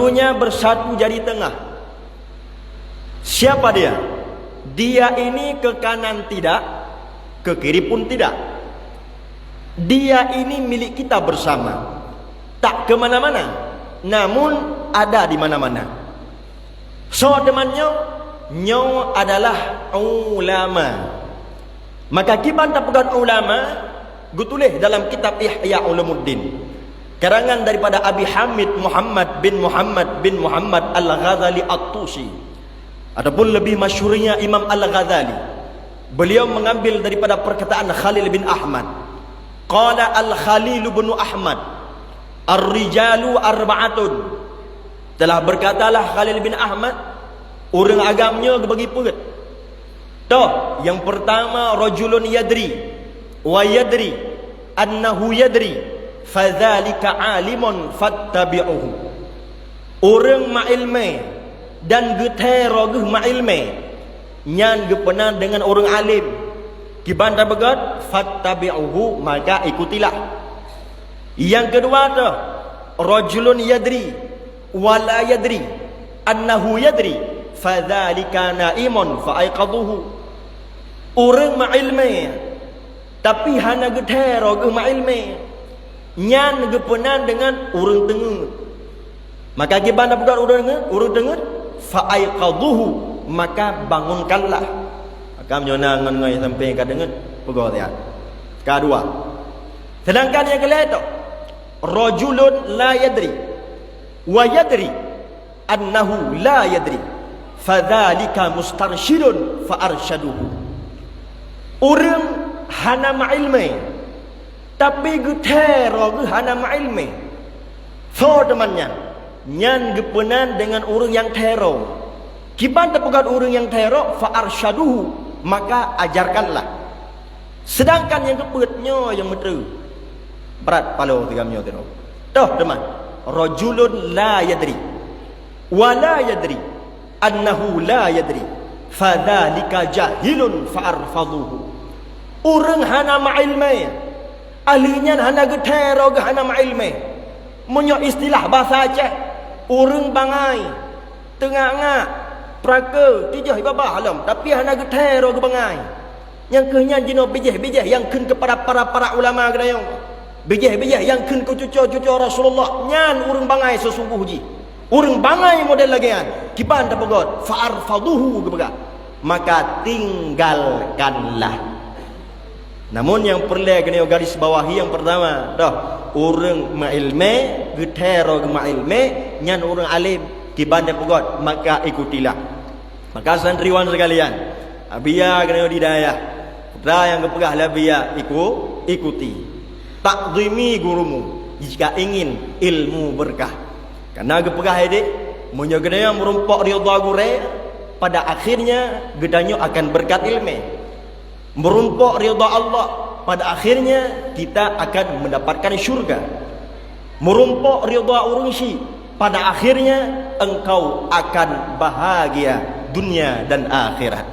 perlunya bersatu jadi tengah. Siapa dia? Dia ini ke kanan tidak, ke kiri pun tidak. Dia ini milik kita bersama, tak ke mana-mana, namun ada di mana-mana. So temannya nyo adalah ulama. Maka kiban tapukan ulama gutulis dalam kitab Ihya Ulumuddin, karangan daripada Abi Hamid Muhammad bin Muhammad Al-Ghazali At-Tusi, ataupun lebih masyhurnya Imam Al-Ghazali. Beliau mengambil daripada perkataan Khalil bin Ahmad. Qala Al-Khalil bin Ahmad, ar-rijalu arba'atun. Telah berkatalah Khalil bin Ahmad, orang agamnya bagi perut. Toh, yang pertama rajulun yadri wa yadri annahu yadri fadzalika alimun fattabi'uhu. Orang ma'ilme dan getero geh ma'ilme nyan gepenan dengan orang alim kibanda begat fattabi'uhu, maka ikutilah. Yang kedua tu rajulun yadri wala yadri annahu yadri fadzalika naimun fa'aiqadhuhu. Orang ma'ilme tapi hana getero ge ma'ilme nyan gepenan dengan urang dengar, maka gimana bukan urang dengar fa'aiqadhuhu, maka bangunkanlah. Maka menyonang ngai sampai ka dengar pegawai dia. Kedua. Sedangkan yang kelima itu rajulun la yadri wa yadri annahu la yadri fadzalika mustarsyidun fa arsyaduhu. Orang hana ma'ilme tapi getero ge hana ma'ilme. So temannya nyan gepenan dengan orang yang tero. Kiban tepukan orang yang tero fa arsyaduhu, maka ajarkanlah. Sedangkan yang kepetnya yang metu berat palo tigamnya tero. Toh teman, rajulun la yadri wa la yadri annahu la yadri fadzalika jahilun fa arfadhuhu. Orang hana ma'ilme, ahlinya hana getero ge hana ma'ilme. Menyo istilah bahasa Aceh, orang bangai tengah-ngak praka tijah ibabah alam, tapi hana getero ge bangai. Yang kehnyan jino bijih-bijih yang ken kepada para ulama gedayong. Bijih-bijih yang ken ke cucu Rasulullah, nyan orang bangai sesungguh ji. Orang bangai model lagian. Kiban tapagot fa arfaduhu ge bega. Maka tinggalkanlah. Namun yang perlu kena garis bawahi yang pertama, dah orang ma'ilme getero ge ma'ilme nyan orang alim kibanda pegot, maka ikutilah. Maka santriwan sekalian, abia kena didayah. Putra yang kepegah lah biya ikuti. Takzimi gurumu jika ingin ilmu berkah. Karena kepegah ini munyo kena merumpok ridha gure, pada akhirnya gedanyo akan berkat ilmu. Merumpok ridha Allah, pada akhirnya kita akan mendapatkan syurga. Merumpok ridha urungsi, pada akhirnya engkau akan bahagia dunia dan akhirat.